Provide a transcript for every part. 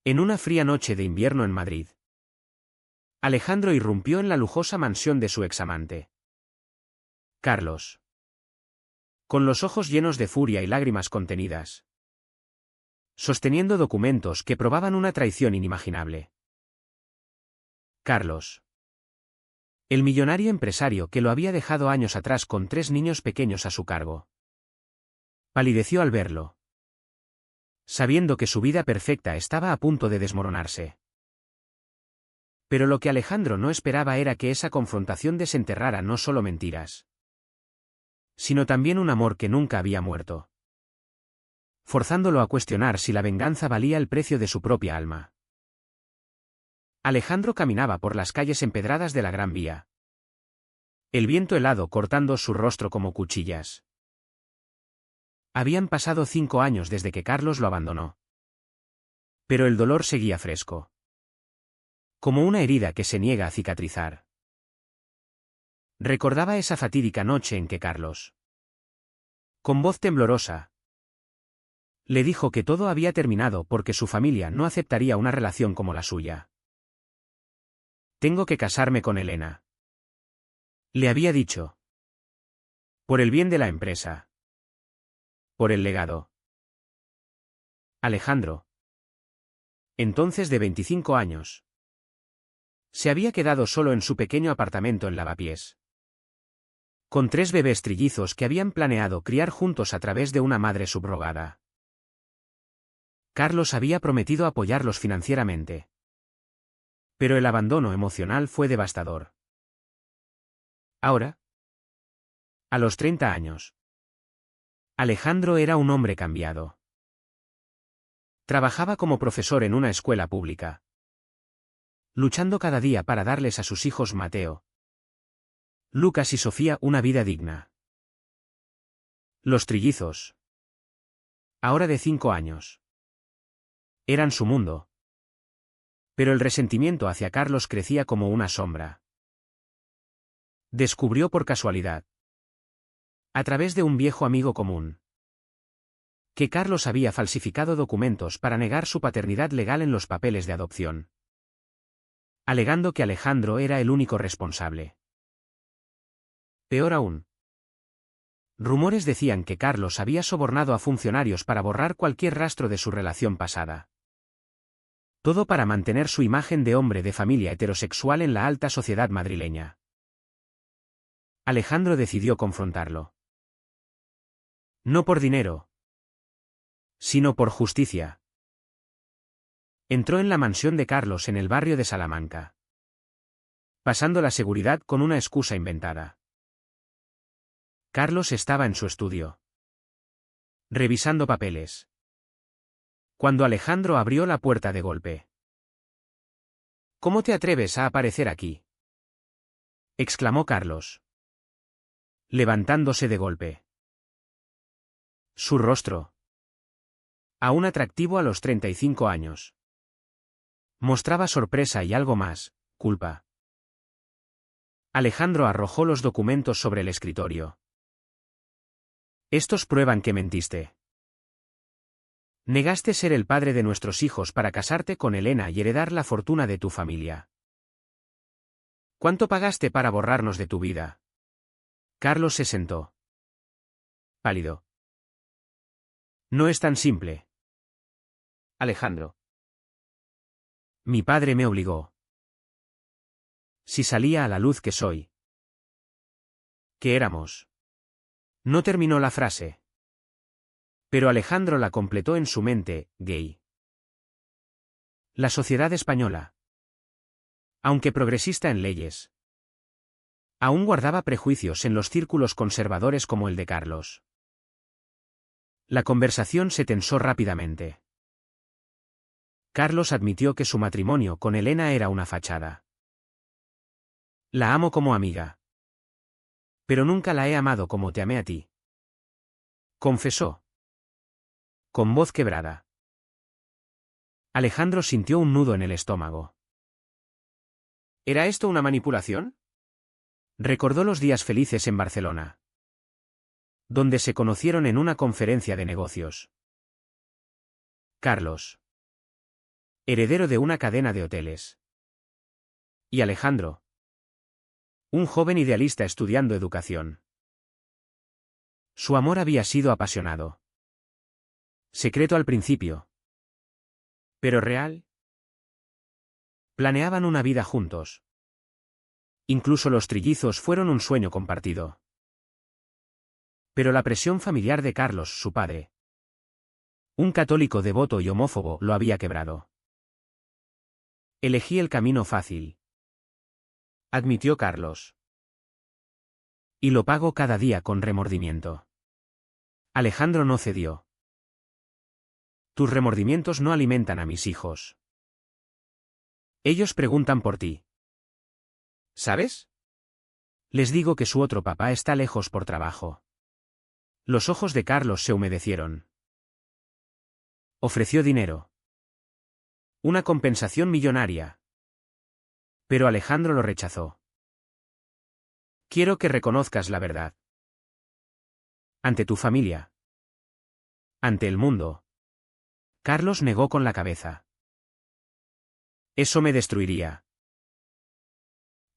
En una fría noche de invierno en Madrid, Alejandro irrumpió en la lujosa mansión de su examante, Carlos. Con los ojos llenos de furia y lágrimas contenidas, sosteniendo documentos que probaban una traición inimaginable. Carlos. El millonario empresario que lo había dejado años atrás con 3 niños pequeños a su cargo. Palideció al verlo, sabiendo que su vida perfecta estaba a punto de desmoronarse. Pero lo que Alejandro no esperaba era que esa confrontación desenterrara no solo mentiras, sino también un amor que nunca había muerto, forzándolo a cuestionar si la venganza valía el precio de su propia alma. Alejandro caminaba por las calles empedradas de la Gran Vía, el viento helado cortando su rostro como cuchillas. Habían pasado 5 años desde que Carlos lo abandonó. Pero el dolor seguía fresco, como una herida que se niega a cicatrizar. Recordaba esa fatídica noche en que Carlos, con voz temblorosa, le dijo que todo había terminado porque su familia no aceptaría una relación como la suya. Tengo que casarme con Elena, le había dicho. Por el bien de la empresa. Por el legado. Alejandro, entonces de 25 años, se había quedado solo en su pequeño apartamento en Lavapiés, con 3 bebés trillizos que habían planeado criar juntos a través de una madre subrogada. Carlos había prometido apoyarlos financieramente, pero el abandono emocional fue devastador. Ahora, a los 30 años, Alejandro era un hombre cambiado. Trabajaba como profesor en una escuela pública, luchando cada día para darles a sus hijos Mateo, Lucas y Sofía una vida digna. Los trillizos, ahora de 5 años, eran su mundo. Pero el resentimiento hacia Carlos crecía como una sombra. Descubrió por casualidad, a través de un viejo amigo común, que Carlos había falsificado documentos para negar su paternidad legal en los papeles de adopción, alegando que Alejandro era el único responsable. Peor aún, rumores decían que Carlos había sobornado a funcionarios para borrar cualquier rastro de su relación pasada. Todo para mantener su imagen de hombre de familia heterosexual en la alta sociedad madrileña. Alejandro decidió confrontarlo. No por dinero, sino por justicia. Entró en la mansión de Carlos en el barrio de Salamanca, pasando la seguridad con una excusa inventada. Carlos estaba en su estudio, revisando papeles, cuando Alejandro abrió la puerta de golpe. ¿Cómo te atreves a aparecer aquí?, exclamó Carlos, levantándose de golpe. Su rostro, aún atractivo a los 35 años, mostraba sorpresa y algo más, culpa. Alejandro arrojó los documentos sobre el escritorio. Estos prueban que mentiste. Negaste ser el padre de nuestros hijos para casarte con Elena y heredar la fortuna de tu familia. ¿Cuánto pagaste para borrarnos de tu vida? Carlos se sentó, pálido. No es tan simple, Alejandro. Mi padre me obligó. Si salía a la luz que soy, que éramos. No terminó la frase. Pero Alejandro la completó en su mente, gay. La sociedad española, aunque progresista en leyes, aún guardaba prejuicios en los círculos conservadores como el de Carlos. La conversación se tensó rápidamente. Carlos admitió que su matrimonio con Elena era una fachada. La amo como amiga, pero nunca la he amado como te amé a ti, confesó, con voz quebrada. Alejandro sintió un nudo en el estómago. ¿Era esto una manipulación? Recordó los días felices en Barcelona, donde se conocieron en una conferencia de negocios. Carlos, heredero de una cadena de hoteles. Y Alejandro, un joven idealista estudiando educación. Su amor había sido apasionado. Secreto al principio. Pero real. Planeaban una vida juntos. Incluso los trillizos fueron un sueño compartido. Pero la presión familiar de Carlos, su padre, un católico devoto y homófobo, lo había quebrado. Elegí el camino fácil, admitió Carlos. Y lo pago cada día con remordimiento. Alejandro no cedió. Tus remordimientos no alimentan a mis hijos. Ellos preguntan por ti. ¿Sabes? Les digo que su otro papá está lejos por trabajo. Los ojos de Carlos se humedecieron. Ofreció dinero. Una compensación millonaria. Pero Alejandro lo rechazó. Quiero que reconozcas la verdad. Ante tu familia. Ante el mundo. Carlos negó con la cabeza. Eso me destruiría.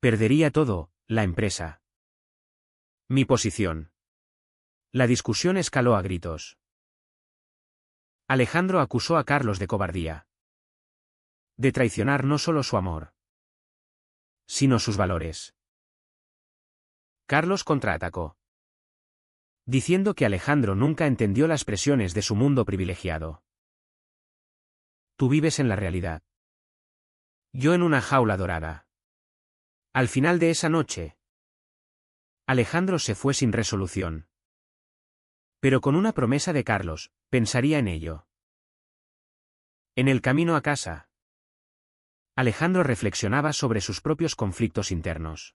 Perdería todo, la empresa. Mi posición. La discusión escaló a gritos. Alejandro acusó a Carlos de cobardía. De traicionar no solo su amor, sino sus valores. Carlos contraatacó, diciendo que Alejandro nunca entendió las presiones de su mundo privilegiado. Tú vives en la realidad. Yo en una jaula dorada. Al final de esa noche, Alejandro se fue sin resolución. Pero con una promesa de Carlos, pensaría en ello. En el camino a casa, Alejandro reflexionaba sobre sus propios conflictos internos.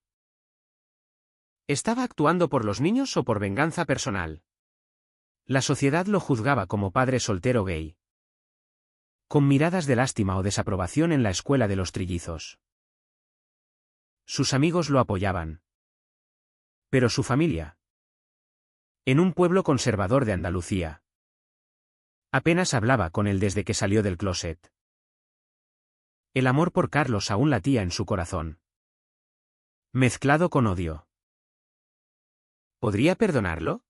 ¿Estaba actuando por los niños o por venganza personal? La sociedad lo juzgaba como padre soltero gay, con miradas de lástima o desaprobación en la escuela de los trillizos. Sus amigos lo apoyaban. Pero su familia, en un pueblo conservador de Andalucía, apenas hablaba con él desde que salió del closet. El amor por Carlos aún latía en su corazón, mezclado con odio. ¿Podría perdonarlo?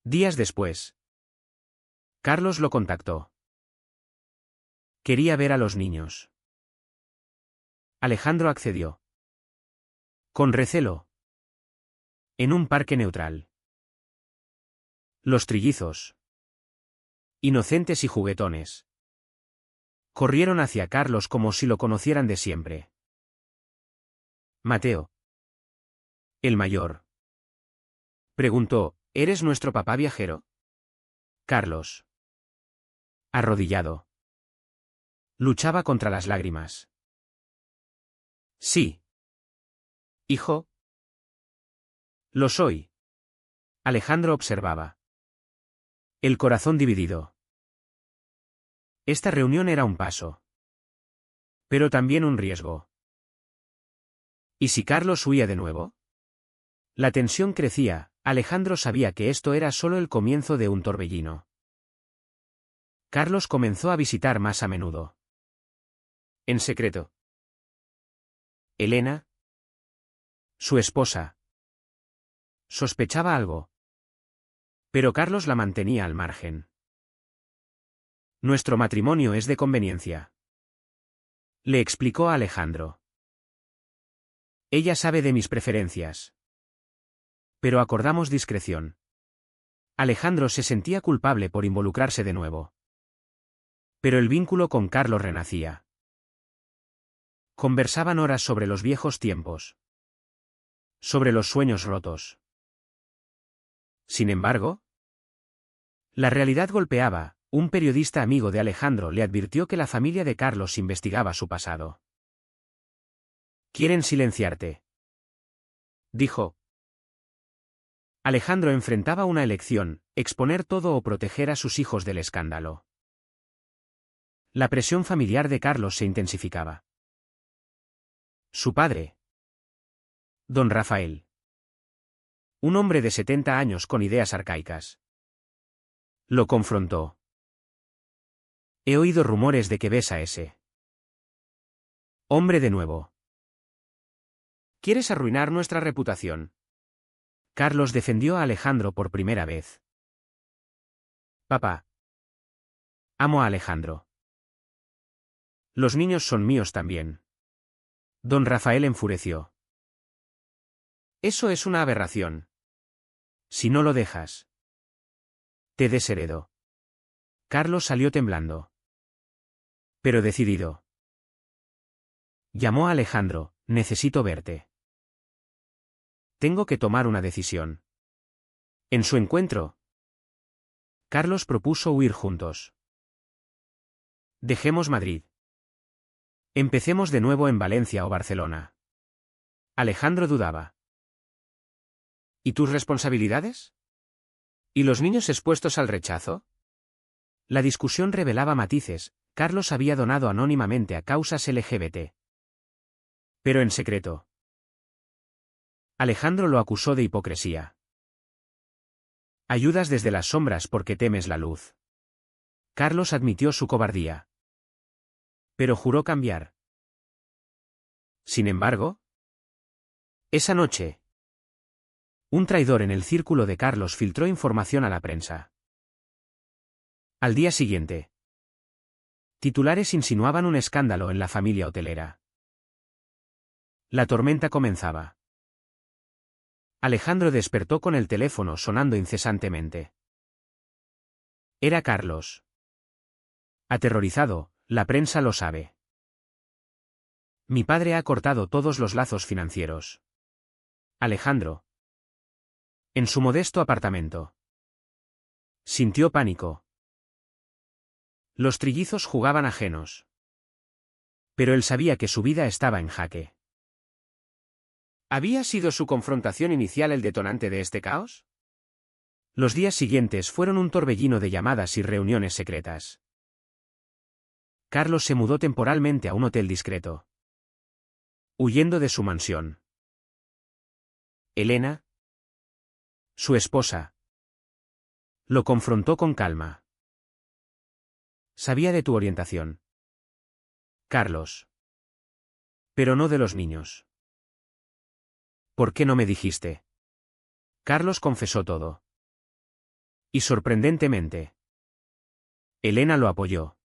Días después, Carlos lo contactó. Quería ver a los niños. Alejandro accedió. Con recelo. En un parque neutral. Los trillizos, inocentes y juguetones, corrieron hacia Carlos como si lo conocieran de siempre. Mateo, el mayor, preguntó, ¿eres nuestro papá viajero? Carlos, arrodillado, luchaba contra las lágrimas. Sí. Hijo. Lo soy. Alejandro observaba. El corazón dividido. Esta reunión era un paso. Pero también un riesgo. ¿Y si Carlos huía de nuevo? La tensión crecía. Alejandro sabía que esto era solo el comienzo de un torbellino. Carlos comenzó a visitar más a menudo. En secreto. Elena, su esposa, sospechaba algo. Pero Carlos la mantenía al margen. Nuestro matrimonio es de conveniencia, le explicó a Alejandro. Ella sabe de mis preferencias. Pero acordamos discreción. Alejandro se sentía culpable por involucrarse de nuevo. Pero el vínculo con Carlos renacía. Conversaban horas sobre los viejos tiempos. Sobre los sueños rotos. Sin embargo, la realidad golpeaba. Un periodista amigo de Alejandro le advirtió que la familia de Carlos investigaba su pasado. Quieren silenciarte, dijo. Alejandro enfrentaba una elección, exponer todo o proteger a sus hijos del escándalo. La presión familiar de Carlos se intensificaba. Su padre, don Rafael, un hombre de 70 años con ideas arcaicas, lo confrontó. He oído rumores de que ves a ese Hombre de nuevo. ¿Quieres arruinar nuestra reputación? Carlos defendió a Alejandro por primera vez. Papá. Amo a Alejandro. Los niños son míos también. Don Rafael enfureció. Eso es una aberración. Si no lo dejas, te desheredo. Carlos salió temblando, pero decidido. Llamó a Alejandro: necesito verte. Tengo que tomar una decisión. En su encuentro, Carlos propuso huir juntos. Dejemos Madrid. Empecemos de nuevo en Valencia o Barcelona. Alejandro dudaba. ¿Y tus responsabilidades? ¿Y los niños expuestos al rechazo? La discusión revelaba matices. Carlos había donado anónimamente a causas LGBT. Pero en secreto. Alejandro lo acusó de hipocresía. Ayudas desde las sombras porque temes la luz. Carlos admitió su cobardía. Pero juró cambiar. Sin embargo, esa noche, un traidor en el círculo de Carlos filtró información a la prensa. Al día siguiente, titulares insinuaban un escándalo en la familia hotelera. La tormenta comenzaba. Alejandro despertó con el teléfono sonando incesantemente. Era Carlos. Aterrorizado: la prensa lo sabe. Mi padre ha cortado todos los lazos financieros. Alejandro. En su modesto apartamento. Sintió pánico. Los trillizos jugaban ajenos. Pero él sabía que su vida estaba en jaque. ¿Había sido su confrontación inicial el detonante de este caos? Los días siguientes fueron un torbellino de llamadas y reuniones secretas. Carlos se mudó temporalmente a un hotel discreto, huyendo de su mansión. Elena, su esposa, lo confrontó con calma. Sabía de tu orientación, Carlos. Pero no de los niños. ¿Por qué no me dijiste? Carlos confesó todo. Y sorprendentemente, Elena lo apoyó.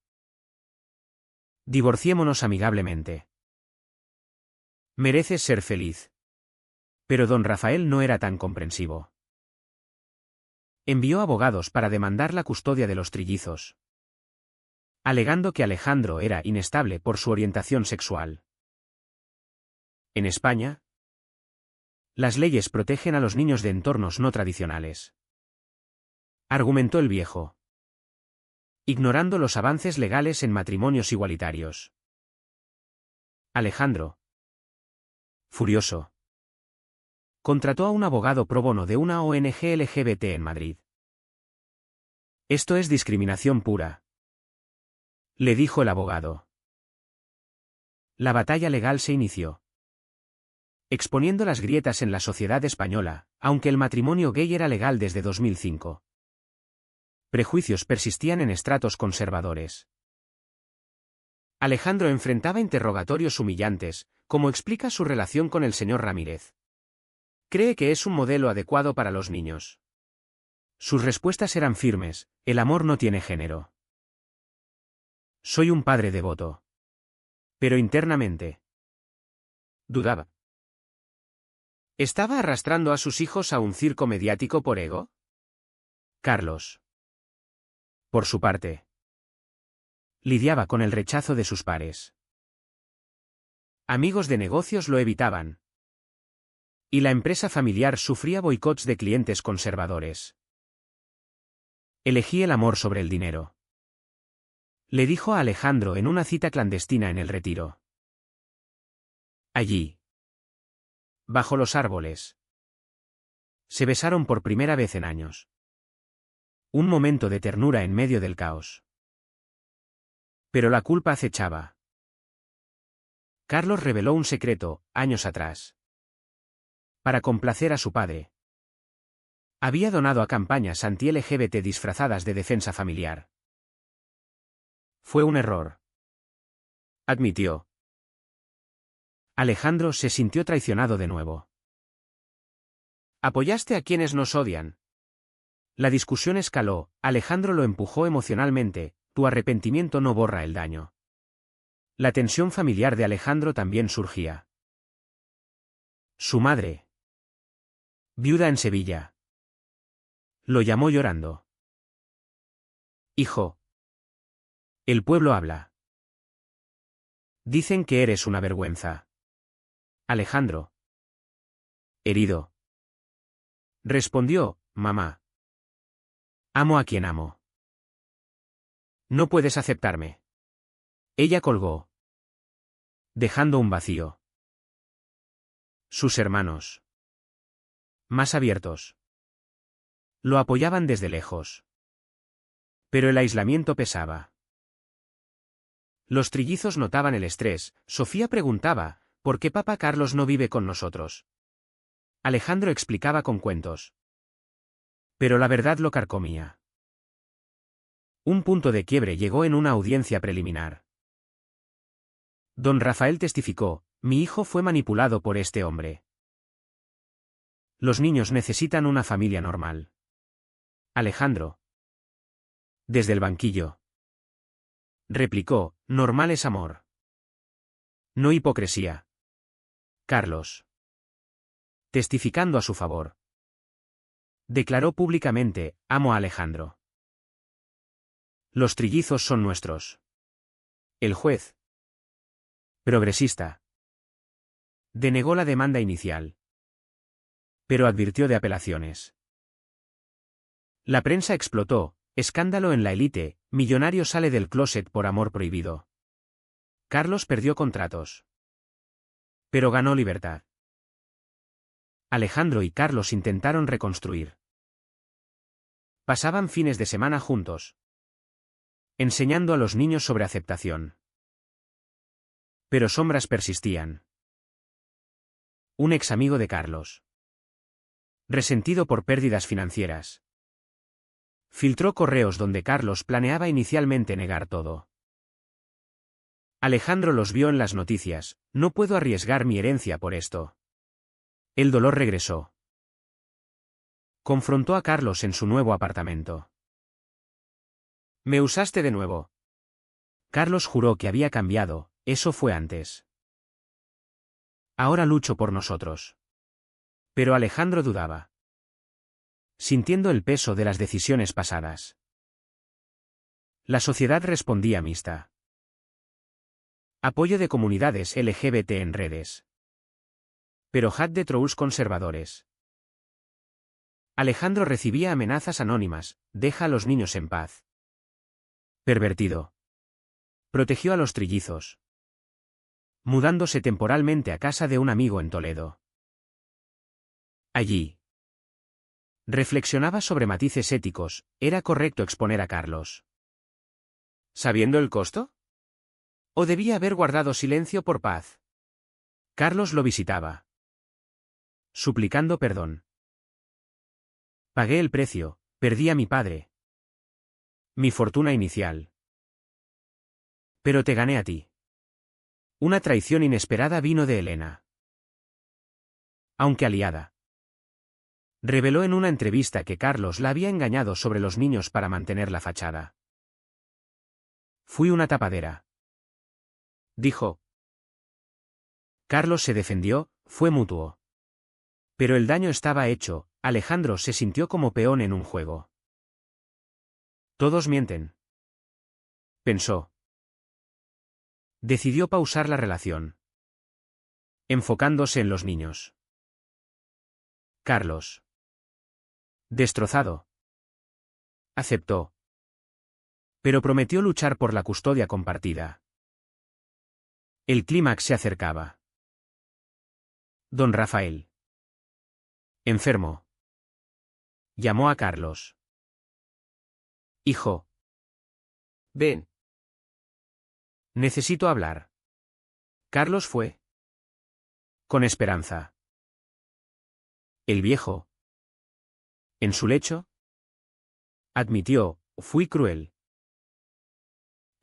Divorciémonos amigablemente. Mereces ser feliz. Pero don Rafael no era tan comprensivo. Envió abogados para demandar la custodia de los trillizos, alegando que Alejandro era inestable por su orientación sexual. En España, las leyes protegen a los niños de entornos no tradicionales, argumentó el viejo, ignorando los avances legales en matrimonios igualitarios. Alejandro, furioso, contrató a un abogado pro bono de una ONG LGBT en Madrid. Esto es discriminación pura, le dijo el abogado. La batalla legal se inició, exponiendo las grietas en la sociedad española, aunque el matrimonio gay era legal desde 2005. Prejuicios persistían en estratos conservadores. Alejandro enfrentaba interrogatorios humillantes, como explica su relación con el señor Ramírez. Cree que es un modelo adecuado para los niños. Sus respuestas eran firmes: el amor no tiene género. Soy un padre devoto. Pero internamente dudaba. ¿Estaba arrastrando a sus hijos a un circo mediático por ego? Carlos, por su parte, lidiaba con el rechazo de sus pares. Amigos de negocios lo evitaban. Y la empresa familiar sufría boicots de clientes conservadores. Elegí el amor sobre el dinero, le dijo a Alejandro en una cita clandestina en El Retiro. Allí, bajo los árboles, se besaron por primera vez en años. Un momento de ternura en medio del caos. Pero la culpa acechaba. Carlos reveló un secreto, años atrás. Para complacer a su padre, había donado a campañas anti-LGBT disfrazadas de defensa familiar. Fue un error, admitió. Alejandro se sintió traicionado de nuevo. Apoyaste a quienes nos odian. La discusión escaló, Alejandro lo empujó emocionalmente, tu arrepentimiento no borra el daño. La tensión familiar de Alejandro también surgía. Su madre, viuda en Sevilla, lo llamó llorando. Hijo. El pueblo habla. Dicen que eres una vergüenza. Alejandro. Herido. Respondió, mamá. Amo a quien amo. No puedes aceptarme. Ella colgó, dejando un vacío. Sus hermanos, más abiertos, lo apoyaban desde lejos. Pero el aislamiento pesaba. Los trillizos notaban el estrés. Sofía preguntaba, ¿por qué papá Carlos no vive con nosotros? Alejandro explicaba con cuentos. Pero la verdad lo carcomía. Un punto de quiebre llegó en una audiencia preliminar. Don Rafael testificó, mi hijo fue manipulado por este hombre. Los niños necesitan una familia normal. Alejandro. Desde el banquillo. Replicó, normal es amor. No hipocresía. Carlos. Testificando a su favor. Declaró públicamente, amo a Alejandro. Los trillizos son nuestros. El juez. Progresista. Denegó la demanda inicial. Pero advirtió de apelaciones. La prensa explotó, escándalo en la élite, millonario sale del closet por amor prohibido. Carlos perdió contratos. Pero ganó libertad. Alejandro y Carlos intentaron reconstruir. Pasaban fines de semana juntos, enseñando a los niños sobre aceptación. Pero sombras persistían. Un ex amigo de Carlos, resentido por pérdidas financieras, filtró correos donde Carlos planeaba inicialmente negar todo. Alejandro los vio en las noticias, no puedo arriesgar mi herencia por esto. El dolor regresó. Confrontó a Carlos en su nuevo apartamento. Me usaste de nuevo. Carlos juró que había cambiado, eso fue antes. Ahora lucho por nosotros. Pero Alejandro dudaba, sintiendo el peso de las decisiones pasadas. La sociedad respondía mixta. Apoyo de comunidades LGBT en redes. Pero hat de trolls conservadores. Alejandro recibía amenazas anónimas, deja a los niños en paz. Pervertido. Protegió a los trillizos, mudándose temporalmente a casa de un amigo en Toledo. Allí. Reflexionaba sobre matices éticos, ¿era correcto exponer a Carlos? ¿Sabiendo el costo? ¿O debía haber guardado silencio por paz? Carlos lo visitaba, suplicando perdón. Pagué el precio, perdí a mi padre. Mi fortuna inicial. Pero te gané a ti. Una traición inesperada vino de Elena. Aunque aliada. Reveló en una entrevista que Carlos la había engañado sobre los niños para mantener la fachada. Fui una tapadera. Dijo. Carlos se defendió, fue mutuo. Pero el daño estaba hecho, Alejandro se sintió como peón en un juego. Todos mienten. Pensó. Decidió pausar la relación, enfocándose en los niños. Carlos. Destrozado. Aceptó. Pero prometió luchar por la custodia compartida. El clímax se acercaba. Don Rafael. Enfermo. Llamó a Carlos. Hijo. Ven. Necesito hablar. Carlos fue. Con esperanza. El viejo. En su lecho. Admitió, fui cruel.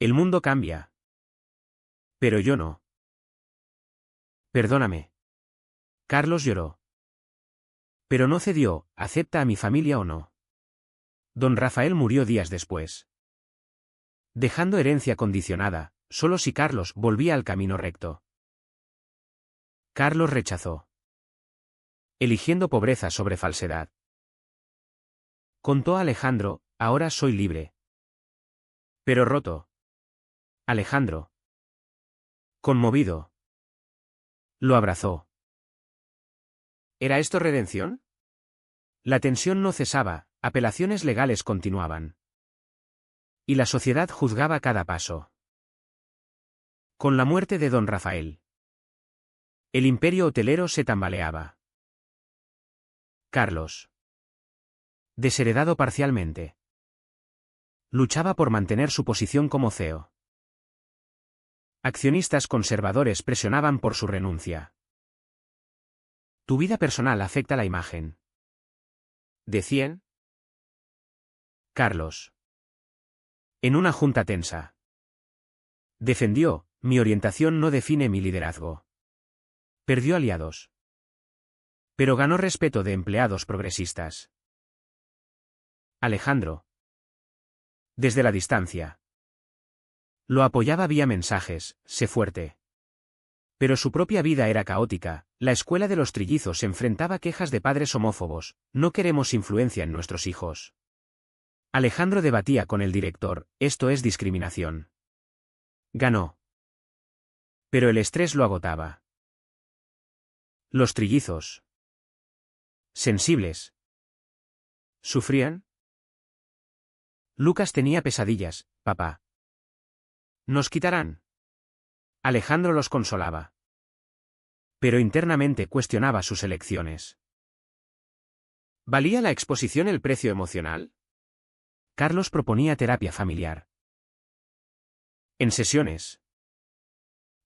El mundo cambia. Pero yo no. Perdóname. Carlos lloró. Pero no cedió, ¿acepta a mi familia o no? Don Rafael murió días después, dejando herencia condicionada, solo si Carlos volvía al camino recto. Carlos rechazó, eligiendo pobreza sobre falsedad. Contó a Alejandro, ahora soy libre. Pero roto. Alejandro, conmovido, lo abrazó. ¿Era esto redención? La tensión no cesaba, apelaciones legales continuaban. Y la sociedad juzgaba cada paso. Con la muerte de don Rafael, el imperio hotelero se tambaleaba. Carlos, desheredado parcialmente, luchaba por mantener su posición como CEO. Accionistas conservadores presionaban por su renuncia. Tu vida personal afecta la imagen. ¿Decían? Carlos. En una junta tensa. Defendió, mi orientación no define mi liderazgo. Perdió aliados. Pero ganó respeto de empleados progresistas. Alejandro. Desde la distancia. Lo apoyaba vía mensajes, sé fuerte. Pero su propia vida era caótica, la escuela de los trillizos enfrentaba quejas de padres homófobos, no queremos influencia en nuestros hijos. Alejandro debatía con el director, esto es discriminación. Ganó. Pero el estrés lo agotaba. Los trillizos. Sensibles. ¿Sufrían? Lucas tenía pesadillas, papá. ¿Nos quitarán? Alejandro los consolaba. Pero internamente cuestionaba sus elecciones. ¿Valía la exposición el precio emocional? Carlos proponía terapia familiar. En sesiones.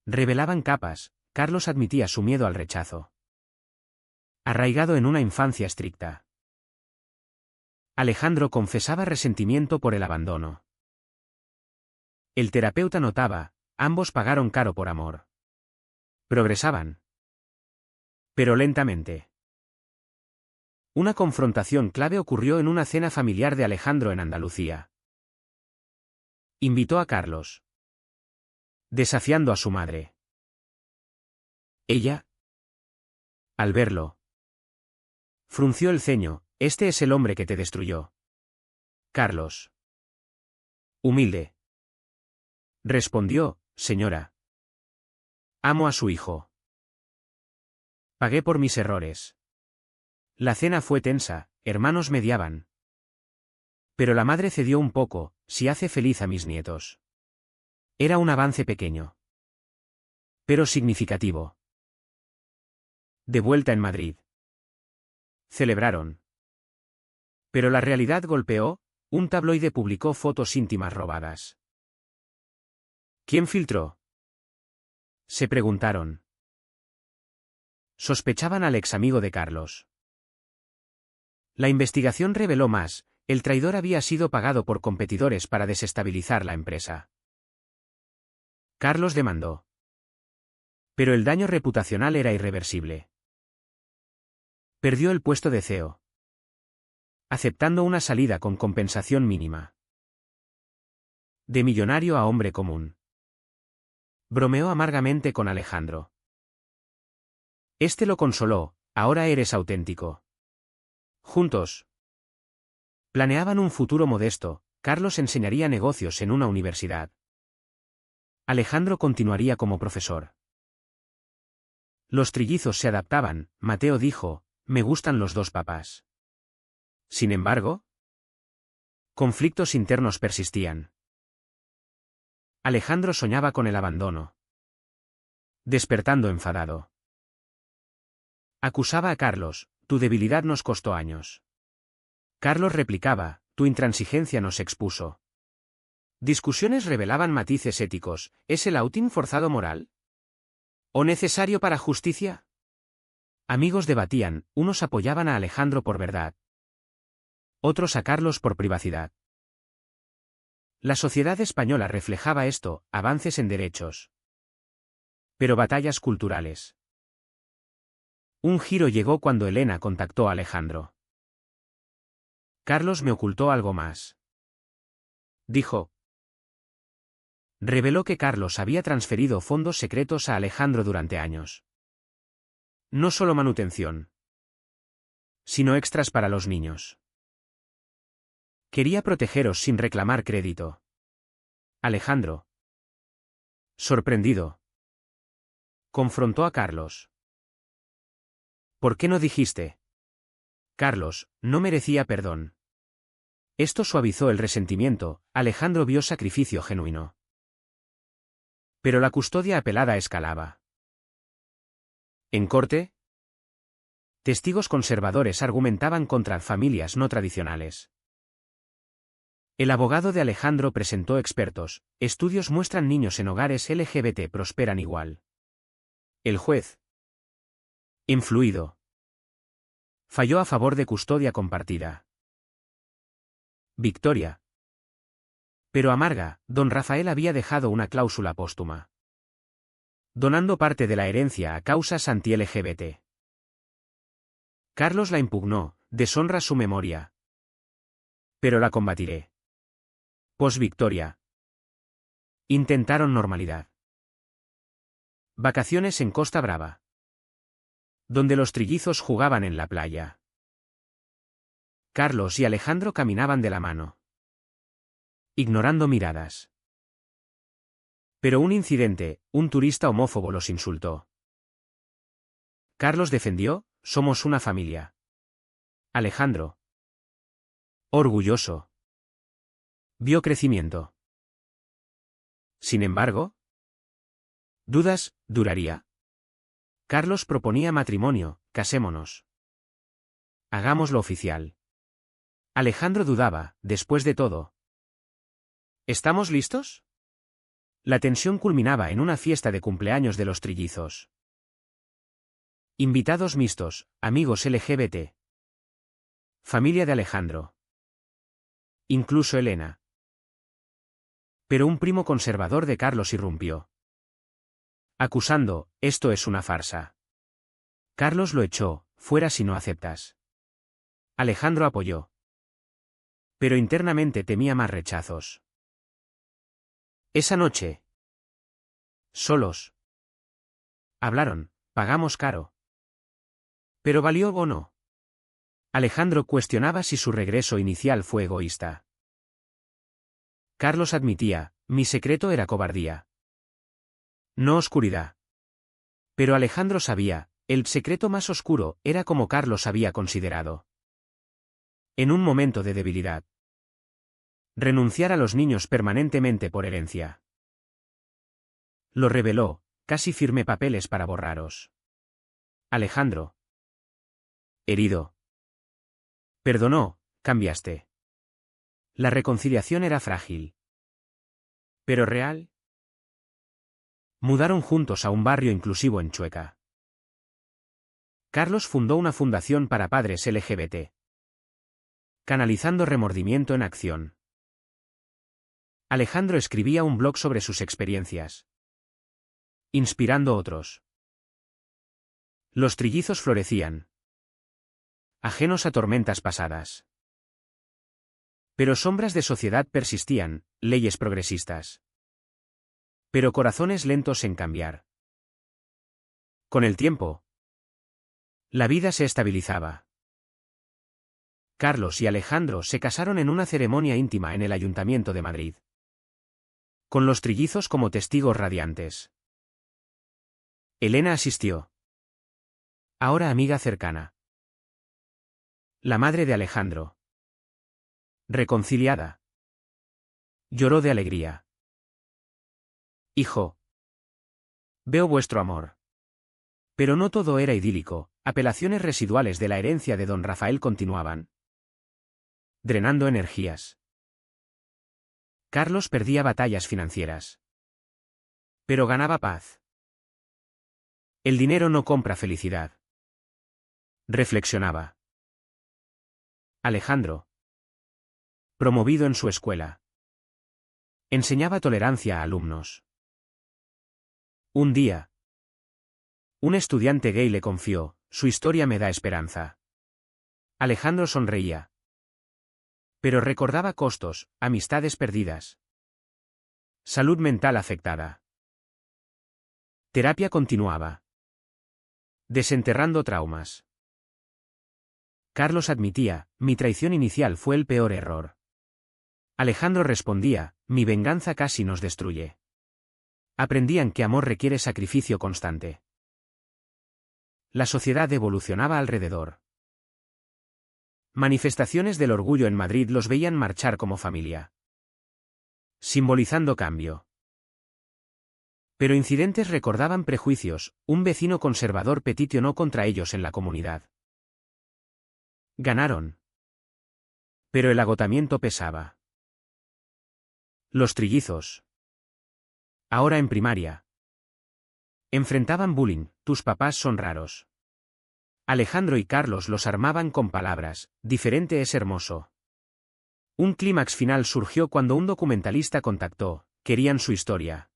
Revelaban capas, Carlos admitía su miedo al rechazo. Arraigado en una infancia estricta. Alejandro confesaba resentimiento por el abandono. El terapeuta notaba, ambos pagaron caro por amor. Progresaban. Pero lentamente. Una confrontación clave ocurrió en una cena familiar de Alejandro en Andalucía. Invitó a Carlos, desafiando a su madre. Ella, al verlo, frunció el ceño, este es el hombre que te destruyó. Carlos. Humilde. Respondió, señora. Amo a su hijo. Pagué por mis errores. La cena fue tensa, hermanos mediaban. Pero la madre cedió un poco, si hace feliz a mis nietos. Era un avance pequeño. Pero significativo. De vuelta en Madrid. Celebraron. Pero la realidad golpeó, un tabloide publicó fotos íntimas robadas. ¿Quién filtró? Se preguntaron. Sospechaban al ex amigo de Carlos. La investigación reveló más, el traidor había sido pagado por competidores para desestabilizar la empresa. Carlos demandó. Pero el daño reputacional era irreversible. Perdió el puesto de CEO. Aceptando una salida con compensación mínima. De millonario a hombre común. Bromeó amargamente con Alejandro. Este lo consoló, ahora eres auténtico. Juntos. Planeaban un futuro modesto, Carlos enseñaría negocios en una universidad. Alejandro continuaría como profesor. Los trillizos se adaptaban, Mateo dijo, me gustan los dos papás. Sin embargo, conflictos internos persistían. Alejandro soñaba con el abandono. Despertando enfadado. Acusaba a Carlos, tu debilidad nos costó años. Carlos replicaba, tu intransigencia nos expuso. Discusiones revelaban matices éticos, ¿es el outing forzado moral? ¿O necesario para justicia? Amigos debatían, unos apoyaban a Alejandro por verdad. Otros a Carlos por privacidad. La sociedad española reflejaba esto, avances en derechos. Pero batallas culturales. Un giro llegó cuando Elena contactó a Alejandro. Carlos me ocultó algo más. Dijo. Reveló que Carlos había transferido fondos secretos a Alejandro durante años. No solo manutención, sino extras para los niños. Quería protegeros sin reclamar crédito. Alejandro, sorprendido, confrontó a Carlos. ¿Por qué no dijiste? Carlos, no merecía perdón. Esto suavizó el resentimiento. Alejandro vio sacrificio genuino. Pero la custodia apelada escalaba. En corte, testigos conservadores argumentaban contra familias no tradicionales. El abogado de Alejandro presentó expertos. Estudios muestran niños en hogares LGBT prosperan igual. El juez, influido, falló a favor de custodia compartida. Victoria. Pero amarga, don Rafael había dejado una cláusula póstuma, donando parte de la herencia a causas anti-LGBT. Carlos la impugnó, deshonra su memoria. Pero la combatiré. Post-victoria. Intentaron normalidad. Vacaciones en Costa Brava, donde los trillizos jugaban en la playa. Carlos y Alejandro caminaban de la mano, ignorando miradas. Pero un incidente, un turista homófobo los insultó. Carlos defendió, somos una familia. Alejandro, orgulloso, vio crecimiento. Sin embargo, dudas, ¿duraría? Carlos proponía matrimonio, casémonos. Hagámoslo oficial. Alejandro dudaba, después de todo. ¿Estamos listos? La tensión culminaba en una fiesta de cumpleaños de los trillizos. Invitados mixtos, amigos LGBT. Familia de Alejandro. Incluso Elena. Pero un primo conservador de Carlos irrumpió, acusando, esto es una farsa. Carlos lo echó, fuera si no aceptas. Alejandro apoyó. Pero internamente temía más rechazos. Esa noche, solos, hablaron, pagamos caro. ¿Pero valió o no? Alejandro cuestionaba si su regreso inicial fue egoísta. Carlos admitía, mi secreto era cobardía. No oscuridad. Pero Alejandro sabía, el secreto más oscuro era como Carlos había considerado. En un momento de debilidad. Renunciar a los niños permanentemente por herencia. Lo reveló, casi firmé papeles para borraros. Alejandro. Herido. Perdonó, cambiaste. La reconciliación era frágil. ¿Pero real? Mudaron juntos a un barrio inclusivo en Chueca. Carlos fundó una fundación para padres LGBT. Canalizando remordimiento en acción. Alejandro escribía un blog sobre sus experiencias, inspirando otros. Los trillizos florecían, ajenos a tormentas pasadas. Pero sombras de sociedad persistían, leyes progresistas. Pero corazones lentos en cambiar. Con el tiempo, la vida se estabilizaba. Carlos y Alejandro se casaron en una ceremonia íntima en el Ayuntamiento de Madrid, con los trillizos como testigos radiantes. Elena asistió. Ahora amiga cercana. La madre de Alejandro. Reconciliada. Lloró de alegría. Hijo. Veo vuestro amor. Pero no todo era idílico, apelaciones residuales de la herencia de don Rafael continuaban, drenando energías. Carlos perdía batallas financieras, pero ganaba paz. El dinero no compra felicidad. Reflexionaba. Alejandro. Promovido en su escuela. Enseñaba tolerancia a alumnos. Un día, un estudiante gay le confió, su historia me da esperanza. Alejandro sonreía. Pero recordaba costos, amistades perdidas. Salud mental afectada. Terapia continuaba. Desenterrando traumas. Carlos admitía, mi traición inicial fue el peor error. Alejandro respondía, mi venganza casi nos destruye. Aprendían que amor requiere sacrificio constante. La sociedad evolucionaba alrededor. Manifestaciones del orgullo en Madrid los veían marchar como familia. Simbolizando cambio. Pero incidentes recordaban prejuicios, un vecino conservador peticionó contra ellos en la comunidad. Ganaron. Pero el agotamiento pesaba. Los trillizos. Ahora en primaria. Enfrentaban bullying, tus papás son raros. Alejandro y Carlos los armaban con palabras, diferente es hermoso. Un clímax final surgió cuando un documentalista contactó, querían su historia.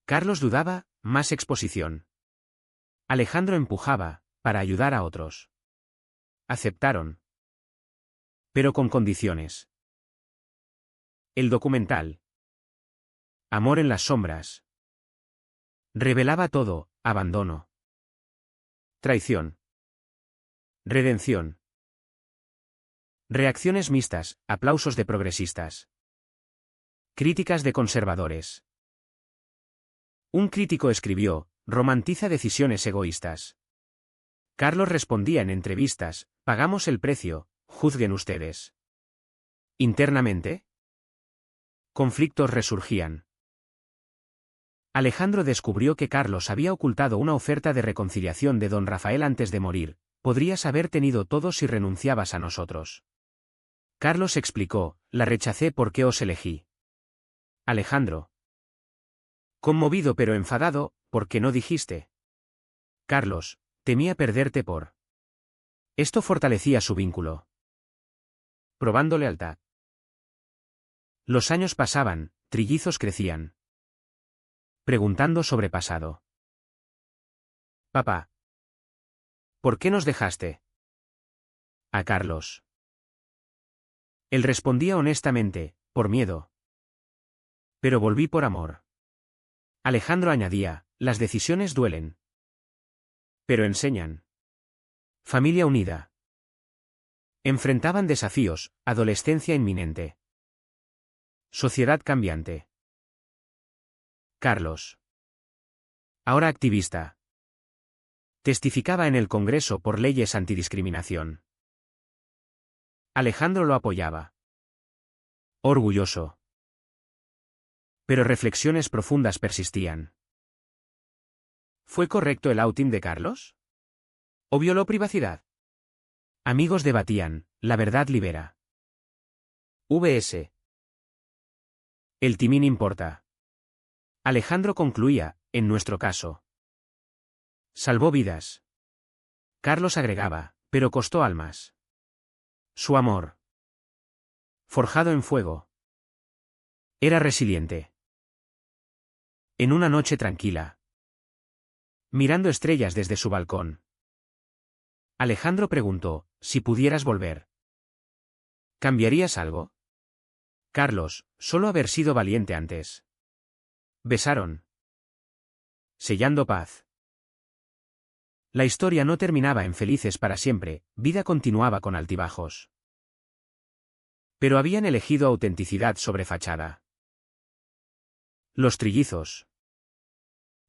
Carlos dudaba, más exposición. Alejandro empujaba, para ayudar a otros. Aceptaron. Pero con condiciones. El documental. Amor en las sombras. Revelaba todo, abandono. Traición. Redención. Reacciones mixtas, aplausos de progresistas. Críticas de conservadores. Un crítico escribió, romantiza decisiones egoístas. Carlos respondía en entrevistas, pagamos el precio, juzguen ustedes. Internamente. Conflictos resurgían. Alejandro descubrió que Carlos había ocultado una oferta de reconciliación de don Rafael antes de morir, podrías haber tenido todo si renunciabas a nosotros. Carlos explicó, la rechacé porque os elegí. Alejandro. Conmovido pero enfadado, ¿por qué no dijiste? Carlos, temía perderte por. Esto fortalecía su vínculo. Probando lealtad. Los años pasaban, trillizos crecían. Preguntando sobre pasado. Papá. ¿Por qué nos dejaste? A Carlos. Él respondía honestamente, por miedo. Pero volví por amor. Alejandro añadía, las decisiones duelen. Pero enseñan. Familia unida. Enfrentaban desafíos, adolescencia inminente. Sociedad cambiante. Carlos. Ahora activista. Testificaba en el Congreso por leyes antidiscriminación. Alejandro lo apoyaba. Orgulloso. Pero reflexiones profundas persistían. ¿Fue correcto el outing de Carlos? ¿O violó privacidad? Amigos debatían, la verdad libera. VS. El timín importa. Alejandro concluía, en nuestro caso. Salvó vidas. Carlos agregaba, pero costó almas. Su amor. Forjado en fuego. Era resiliente. En una noche tranquila. Mirando estrellas desde su balcón. Alejandro preguntó, si pudieras volver. ¿Cambiarías algo? Carlos, solo haber sido valiente antes. Besaron. Sellando paz. La historia no terminaba en felices para siempre, vida continuaba con altibajos. Pero habían elegido autenticidad sobre fachada. Los trillizos.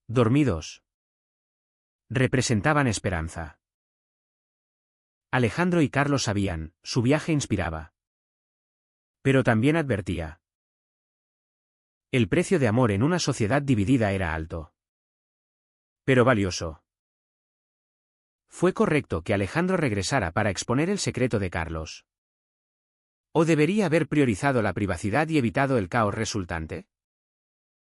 Dormidos. Representaban esperanza. Alejandro y Carlos sabían, su viaje inspiraba. Pero también advertía. El precio de amor en una sociedad dividida era alto. Pero valioso. ¿Fue correcto que Alejandro regresara para exponer el secreto de Carlos? ¿O debería haber priorizado la privacidad y evitado el caos resultante?